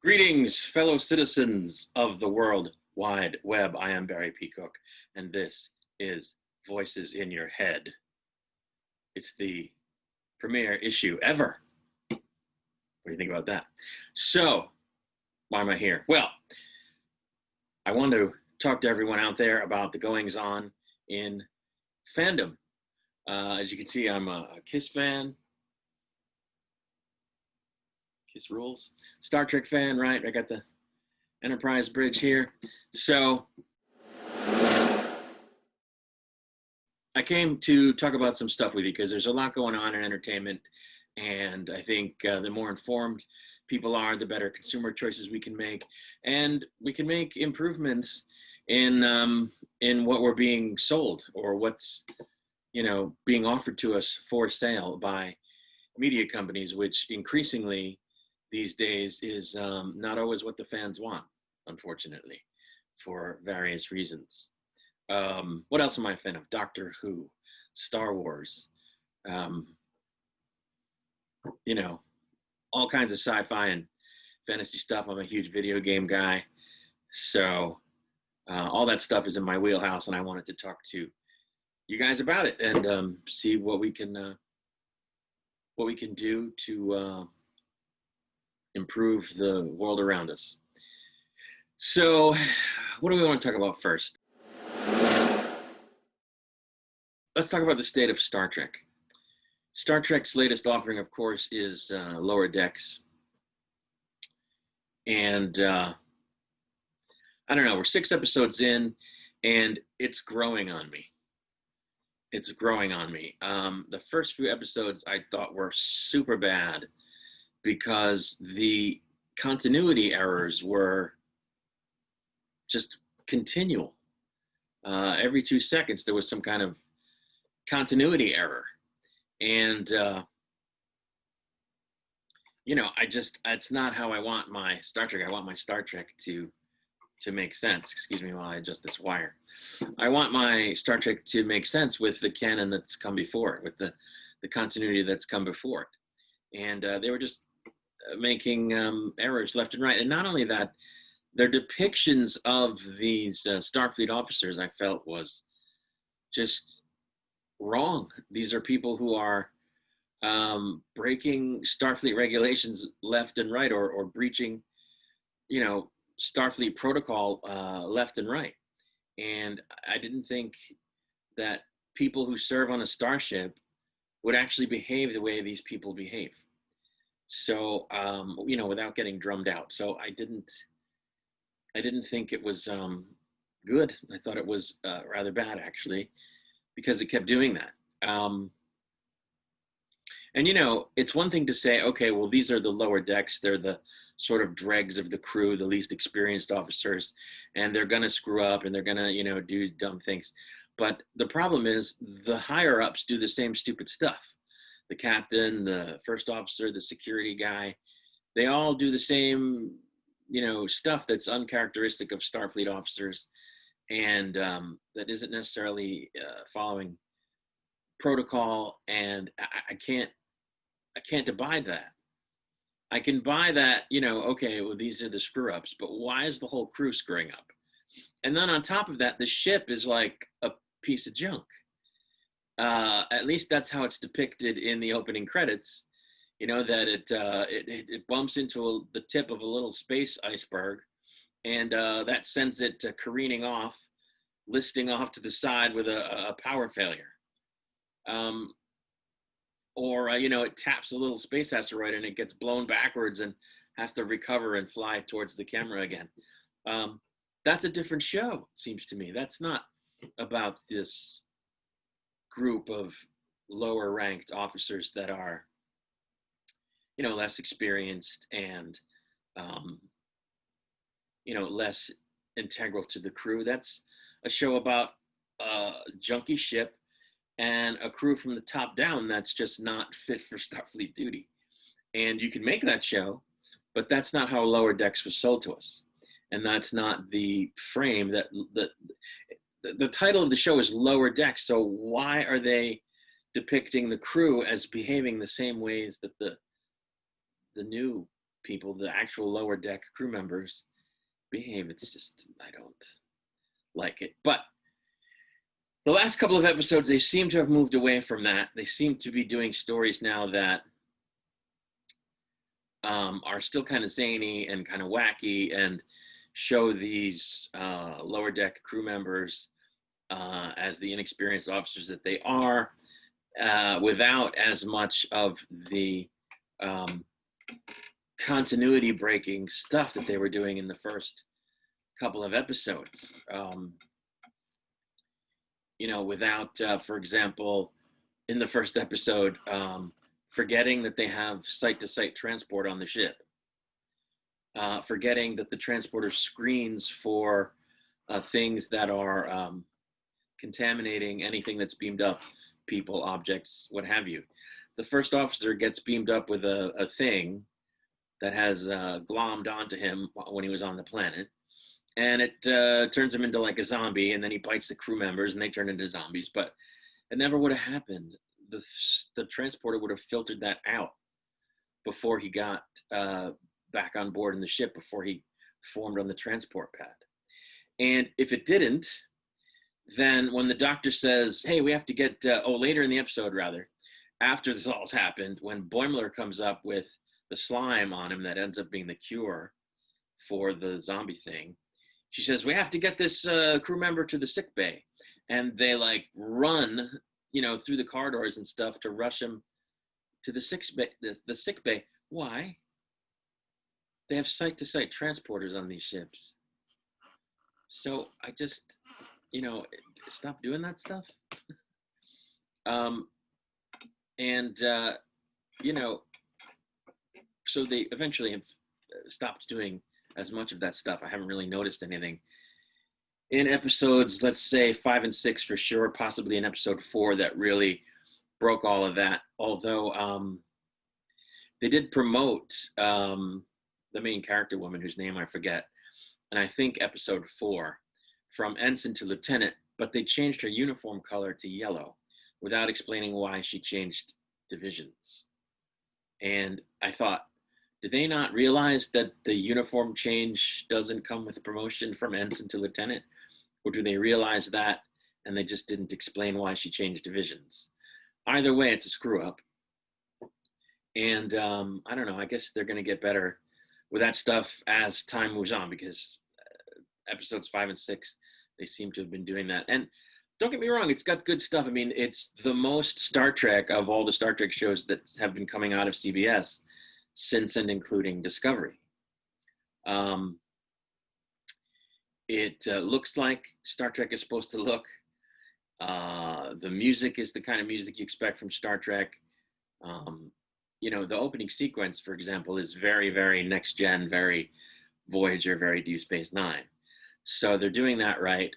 Greetings, fellow citizens of the World Wide Web. I am Barry Peacock, and this is Voices in Your Head. It's the premiere issue ever. What do you think about that? So, why am I here? Well, I want to talk to everyone out there about the goings-on in fandom. As you can see, I'm a Kiss fan. Kiss rules. Star Trek fan, right? I got the Enterprise bridge here. So I came to talk about some stuff with you because there's a lot going on in entertainment, and I think the more informed people are, the better consumer choices we can make, and we can make improvements in what we're being sold or what's being offered to us for sale by media companies, which increasingly these days is not always what the fans want, unfortunately, for various reasons. What else am I a fan of? Doctor Who, Star Wars, all kinds of sci-fi and fantasy stuff. I'm a huge video game guy. So all that stuff is in my wheelhouse, and I wanted to talk to you guys about it and see what we can do to improve the world around us. So what do we want to talk about first? Let's talk about the state of Star Trek. Star Trek's latest offering, of course, is Lower Decks. And I don't know, we're 6 episodes in, and it's growing on me. It's growing on me. The first few episodes I thought were super bad because the continuity errors were just continual. Every 2 seconds there was some kind of continuity error. And, it's not how I want my Star Trek. I want my Star Trek to make sense. Excuse me while I adjust this wire. I want my Star Trek to make sense with the canon that's come before it, with the continuity that's come before it. And they were just making errors left and right. And not only that, their depictions of these Starfleet officers, I felt, was just wrong. These are people who are breaking Starfleet regulations left and right, or breaching, Starfleet protocol left and right. And I didn't think that people who serve on a starship would actually behave the way these people behave. So, without getting drummed out. So I didn't think it was good. I thought it was rather bad, actually, because it kept doing that. And, it's one thing to say, okay, well, these are the lower decks. They're the sort of dregs of the crew, the least experienced officers, and they're going to screw up and they're going to, do dumb things. But the problem is the higher ups do the same stupid stuff. The captain, the first officer, the security guy, they all do the same, stuff that's uncharacteristic of Starfleet officers, and that isn't necessarily following protocol. And I can't abide that. I can buy that, okay, well, these are the screw ups, but why is the whole crew screwing up? And then on top of that, the ship is like a piece of junk. At least that's how it's depicted in the opening credits. That it bumps into the tip of a little space iceberg, and that sends it careening off, listing off to the side with a power failure. Or it taps a little space asteroid and it gets blown backwards and has to recover and fly towards the camera again. That's a different show, it seems to me. That's not about this group of lower ranked officers that are, less experienced and, less integral to the crew. That's a show about a junky ship and a crew from the top down that's just not fit for Starfleet duty. And you can make that show, but that's not how Lower Decks was sold to us. And that's not the frame that the title of the show is Lower Decks. So why are they depicting the crew as behaving the same ways that the new people, the actual lower deck crew members, behave. It's just, I don't like it. But the last couple of episodes, they seem to have moved away from that. They seem to be doing stories now that are still kind of zany and kind of wacky, and show these lower deck crew members as the inexperienced officers that they are, without as much of the continuity breaking stuff that they were doing in the first couple of episodes. Without, for example, in the first episode, forgetting that they have site-to-site transport on the ship, forgetting that the transporter screens for things that are contaminating anything that's beamed up, people, objects, what have you. The first officer gets beamed up with a thing that has glommed onto him when he was on the planet, and it turns him into like a zombie, and then he bites the crew members and they turn into zombies. But it never would have happened. The transporter would have filtered that out before he got back on board in the ship, before he formed on the transport pad. And if it didn't, then when the doctor says, hey, we have to get, later in the episode, rather, after this all's happened, when Boimler comes up with the slime on him that ends up being the cure for the zombie thing, she says, we have to get this crew member to the sick bay. And they like run, through the corridors and stuff to rush him to the sick bay. Why? They have site-to-site transporters on these ships. So I just, stop doing that stuff. So they eventually have stopped doing as much of that stuff. I haven't really noticed anything in episodes, let's say 5 and 6 for sure, possibly in episode 4 that really broke all of that. Although they did promote the main character woman, whose name I forget, and I think episode 4, from ensign to lieutenant, but they changed her uniform color to yellow without explaining why she changed divisions. And I thought, did they not realize that the uniform change doesn't come with a promotion from ensign to lieutenant? Or do they realize that and they just didn't explain why she changed divisions? Either way, it's a screw up. And I don't know, I guess they're going to get better with that stuff as time moves on, because episodes 5 and 6, they seem to have been doing that. And don't get me wrong, it's got good stuff. I mean, it's the most Star Trek of all the Star Trek shows that have been coming out of CBS since and including Discovery. It looks like Star Trek is supposed to look. The music is the kind of music you expect from Star Trek. The opening sequence, for example, is very, very next gen, very Voyager, very Deep Space Nine. So they're doing that right.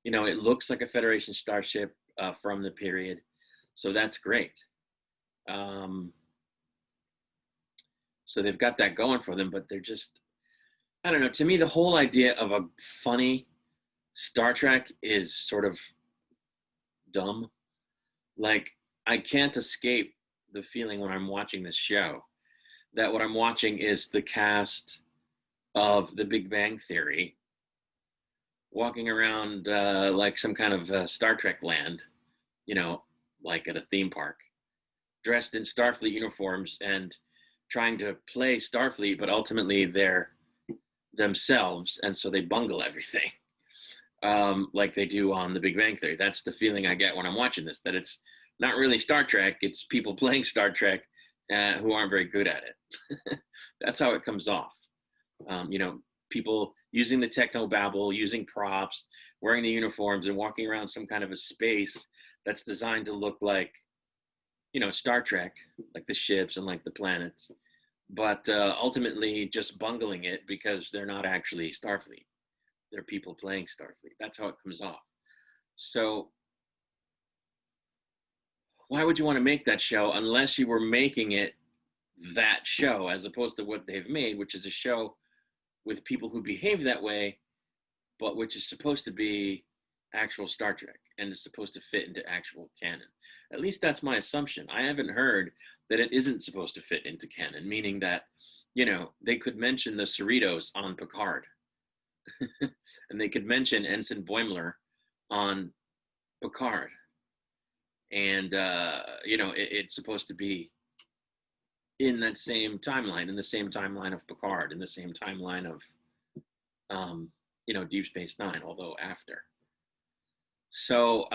It looks like a Federation starship from the period. So that's great. So they've got that going for them, but they're just, I don't know, to me, the whole idea of a funny Star Trek is sort of dumb. Like, I can't escape the feeling when I'm watching this show that what I'm watching is the cast of The Big Bang Theory walking around like some kind of Star Trek land, like at a theme park, dressed in Starfleet uniforms and trying to play Starfleet, but ultimately they're themselves, and so they bungle everything, like they do on The Big Bang Theory. That's the feeling I get when I'm watching this, that it's not really Star Trek, it's people playing Star Trek who aren't very good at it. That's how it comes off. People using the technobabble, using props, wearing the uniforms, and walking around some kind of a space that's designed to look like, Star Trek, like the ships and like the planets, but ultimately just bungling it because they're not actually Starfleet. They're people playing Starfleet. That's how it comes off. So why would you want to make that show unless you were making it that show, as opposed to what they've made, which is a show with people who behave that way, but which is supposed to be, actual Star Trek and is supposed to fit into actual canon. At least that's my assumption. I haven't heard that it isn't supposed to fit into canon, meaning that, they could mention the Cerritos on Picard and they could mention Ensign Boimler on Picard. And, it's supposed to be in that same timeline, in the same timeline of Picard, in the same timeline of, Deep Space Nine, although after. So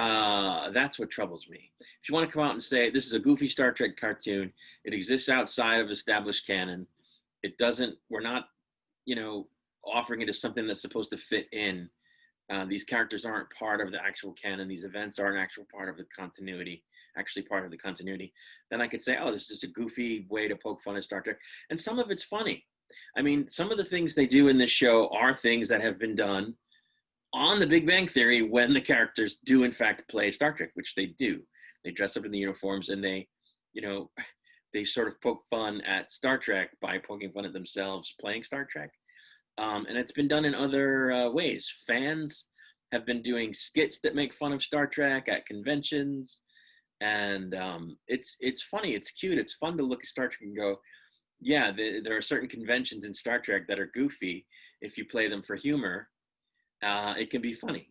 that's what troubles me. If you want to come out and say this is a goofy Star Trek cartoon, it exists outside of established canon. It doesn't. We're not, offering it as something that's supposed to fit in. These characters aren't part of the actual canon. These events aren't actual part of the continuity. Actually, part of the continuity. Then I could say, oh, this is just a goofy way to poke fun at Star Trek, and some of it's funny. I mean, some of the things they do in this show are things that have been done on the Big Bang Theory when the characters do in fact play Star Trek, which they do. They dress up in the uniforms and they sort of poke fun at Star Trek by poking fun at themselves playing Star Trek. And it's been done in other ways. Fans have been doing skits that make fun of Star Trek at conventions. And it's funny, it's cute, it's fun to look at Star Trek and go, yeah, there are certain conventions in Star Trek that are goofy. If you play them for humor, it can be funny.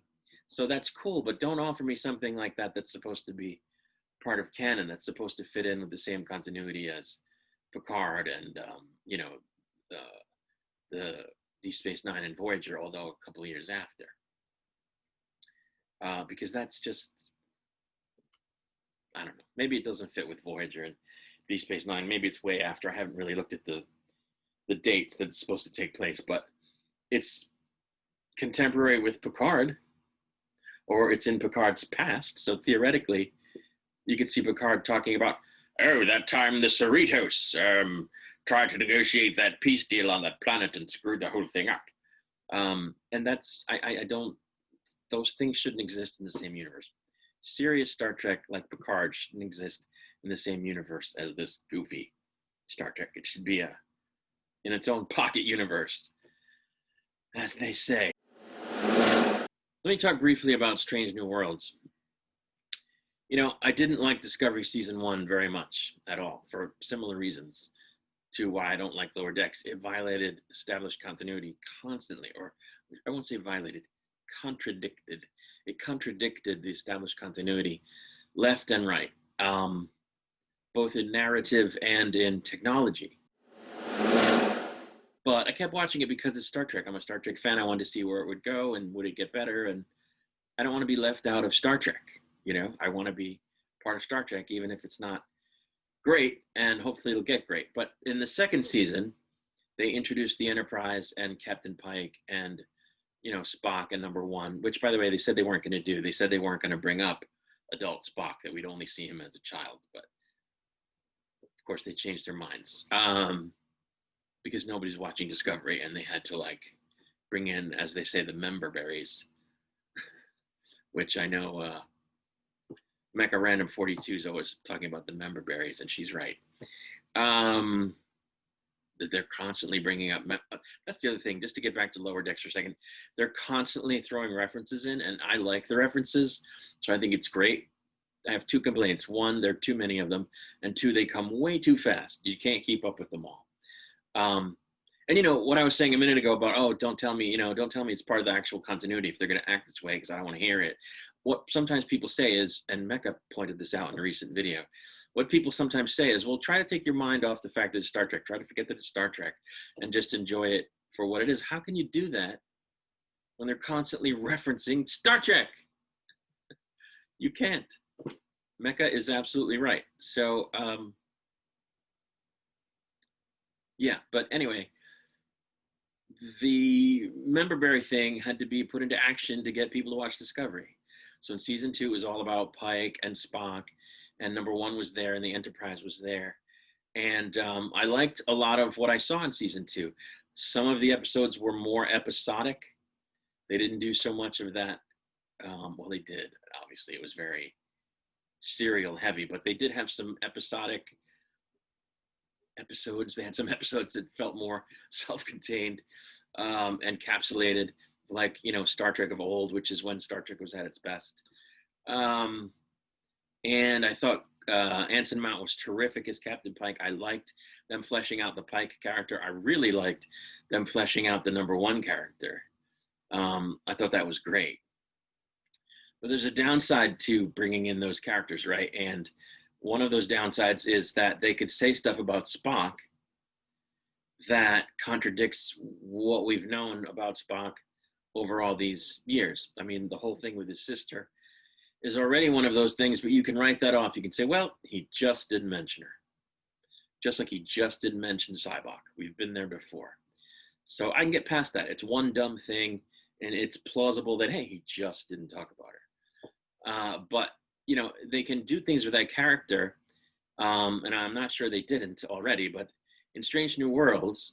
So that's cool, but don't offer me something like that that's supposed to be part of canon, that's supposed to fit in with the same continuity as Picard and, the Deep Space Nine and Voyager, although a couple of years after. Because that's just, I don't know, maybe it doesn't fit with Voyager and Deep Space Nine. Maybe it's way after. I haven't really looked at the dates that it's supposed to take place, but it's contemporary with Picard, or it's in Picard's past. So theoretically, you could see Picard talking about, oh, that time the Cerritos tried to negotiate that peace deal on that planet and screwed the whole thing up. And that's, I don't, those things shouldn't exist in the same universe. Serious Star Trek like Picard shouldn't exist in the same universe as this goofy Star Trek. It should be in its own pocket universe, as they say. Let me talk briefly about Strange New Worlds. I didn't like Discovery Season 1 very much at all, for similar reasons to why I don't like Lower Decks. It violated established continuity constantly, or I won't say violated, contradicted. It contradicted the established continuity left and right, both in narrative and in technology. But I kept watching it because it's Star Trek. I'm a Star Trek fan. I wanted to see where it would go and would it get better. And I don't want to be left out of Star Trek. I want to be part of Star Trek, even if it's not great, and hopefully it'll get great. But in the second season, they introduced the Enterprise and Captain Pike and, Spock and Number One, which, by the way, they said they weren't going to do. They said they weren't going to bring up adult Spock, that we'd only see him as a child. But of course, they changed their minds. Because nobody's watching Discovery, and they had to bring in, as they say, the member berries, which I know Mecca Random 42 is always talking about the member berries, and she's right. That they're constantly bringing up. That's the other thing, just to get back to Lower Decks for a second. They're constantly throwing references in, and I like the references, so I think it's great. I have two complaints. One, there are too many of them, and two, they come way too fast. You can't keep up with them all. And what I was saying a minute ago about, oh, don't tell me it's part of the actual continuity if they're going to act this way, because I don't want to hear it. What sometimes people say is, and Mecca pointed this out in a recent video, what people sometimes say is, well, try to take your mind off the fact that it's Star Trek. Try to forget that it's Star Trek and just enjoy it for what it is. How can you do that when they're constantly referencing Star Trek? You can't. Mecca is absolutely right. So, yeah, but anyway, the member berry thing had to be put into action to get people to watch Discovery. So in season 2, it was all about Pike and Spock, and Number One was there, and the Enterprise was there. And I liked a lot of what I saw in season 2. Some of the episodes were more episodic. They didn't do so much of that. Well, they did. Obviously, it was very serial heavy, but they did have some episodic episodes. They had some episodes that felt more self-contained and encapsulated. like, you know, Star Trek of old, which is when Star Trek was at its best. Um, and I thought Anson Mount was terrific as Captain Pike. I liked them fleshing out the Pike character. I really liked them fleshing out the number one character. I thought that was great. But there's a downside to bringing in those characters, right? And one of those downsides is that they could say stuff about Spock that contradicts what we've known about Spock over all these years. I mean, the whole thing with his sister is already one of those things, but you can write that off. You can say, well, he just didn't mention her. Just like he just didn't mention Cybok. We've been there before. So I can get past that. It's one dumb thing, and it's plausible that, hey, he just didn't talk about her. But, you know, they can do things with that character, and I'm not sure they didn't already, but in Strange New Worlds,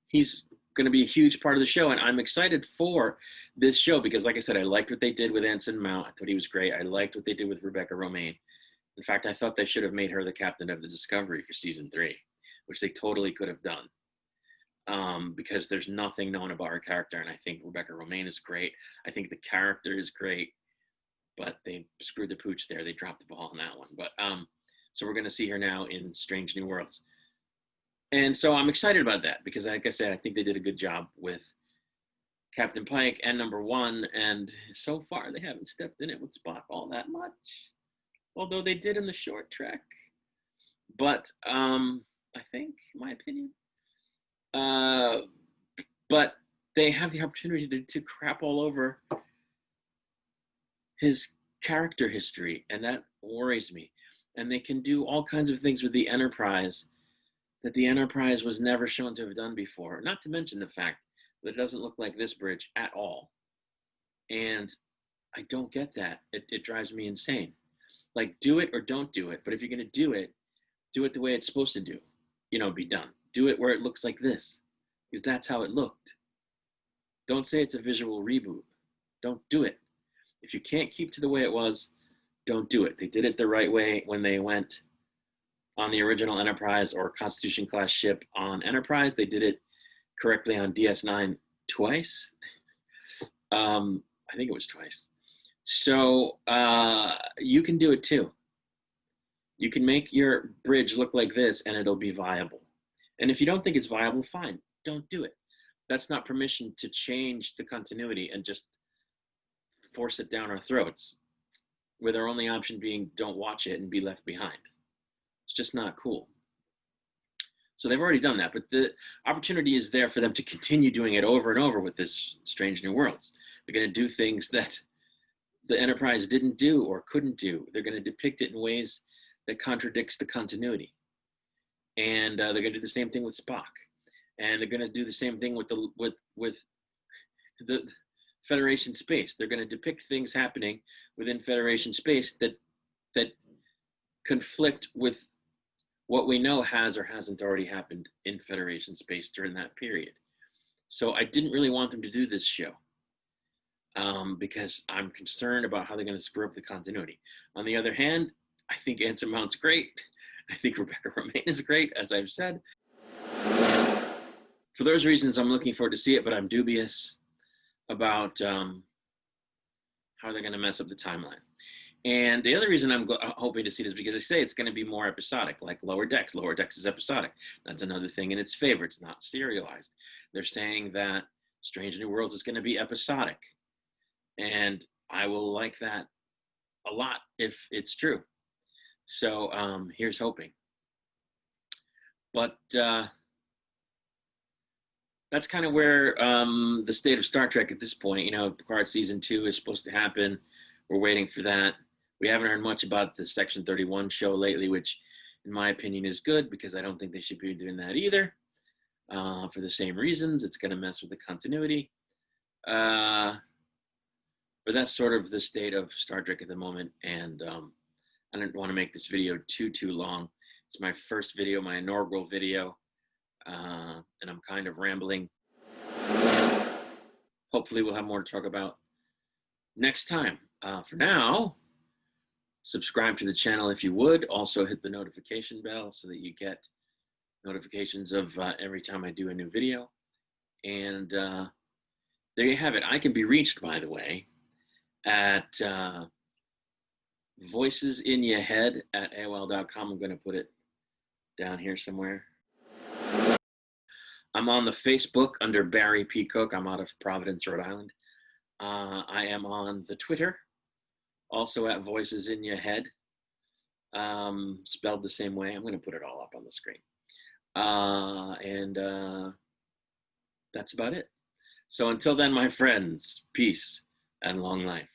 he's going to be a huge part of the show, and I'm excited for this show because, like I said, I liked what they did with Anson Mount. I thought he was great. I liked what they did with Rebecca Romijn. In fact, I thought they should have made her the captain of the Discovery for season 3, which they totally could have done, because there's nothing known about her character, and I think Rebecca Romijn is great. I think the character is great, but they screwed the pooch there. They dropped the ball on that one. But so we're going to see her now in Strange New Worlds. And so I'm excited about that because, like I said, I think they did a good job with Captain Pike and number one. And so far, they haven't stepped in it with Spock all that much, although they did in the short trek. But I think, in my opinion, but they have the opportunity to crap all over his character history, and that worries me. And they can do all kinds of things with the Enterprise that the Enterprise was never shown to have done before, not to mention the fact that it doesn't look like this bridge at all. And I don't get that. It drives me insane. Like, do it or don't do it. But if you're going to do it the way it's supposed to do, you know, be done. Do it where it looks like this, because that's how it looked. Don't say it's a visual reboot. Don't do it. If you can't keep to the way it was, don't do it. They did it the right way when they went on the original Enterprise or Constitution class ship on Enterprise. They did it correctly on DS9 twice. I think it was twice. So you can do it too. You can make your bridge look like this and it'll be viable. And if you don't think it's viable, fine, don't do it. That's not permission to change the continuity and just force it down our throats, with our only option being don't watch it and be left behind. It's just not cool. So they've already done that, but the opportunity is there for them to continue doing it over and over with this Strange New Worlds. They're going to do things that the Enterprise didn't do or couldn't do. They're going to depict it in ways that contradicts the continuity. And they're going to do the same thing with Spock. And they're going to do the same thing with the Federation space. They're going to depict things happening within Federation space that conflict with what we know has or hasn't already happened in Federation space during that period. So I didn't really want them to do this show because I'm concerned about how they're going to screw up the continuity. On the other hand, I think Anson Mount's great. I think Rebecca Romijn is great, as I've said. For those reasons, I'm looking forward to see it, but I'm dubious about how they're going to mess up the timeline. And the other reason I'm hoping to see this, because they say it's going to be more episodic, like Lower Decks. Lower Decks is episodic. That's another thing in its favor. It's not serialized. They're saying that Strange New Worlds is going to be episodic. And I will like that a lot if it's true. So here's hoping. But that's kind of where the state of Star Trek at this point. You know, Picard season 2 is supposed to happen. We're waiting for that. We haven't heard much about the Section 31 show lately, which in my opinion is good because I don't think they should be doing that either for the same reasons. It's going to mess with the continuity. But that's sort of the state of Star Trek at the moment. And I don't want to make this video too long. It's my first video, my inaugural video. And I'm kind of rambling. Hopefully we'll have more to talk about next time. For now, subscribe to the channel if you would. Also hit the notification bell so that you get notifications of every time I do a new video. And there you have it. I can be reached, by the way, at voicesinyahead@aol.com. I'm going to put it down here somewhere. I'm on the Facebook under Barry P. Cook. I'm out of Providence, Rhode Island. I am on the Twitter, also at Voices in Your Head, spelled the same way. I'm going to put it all up on the screen. And that's about it. So until then, my friends, peace and long life.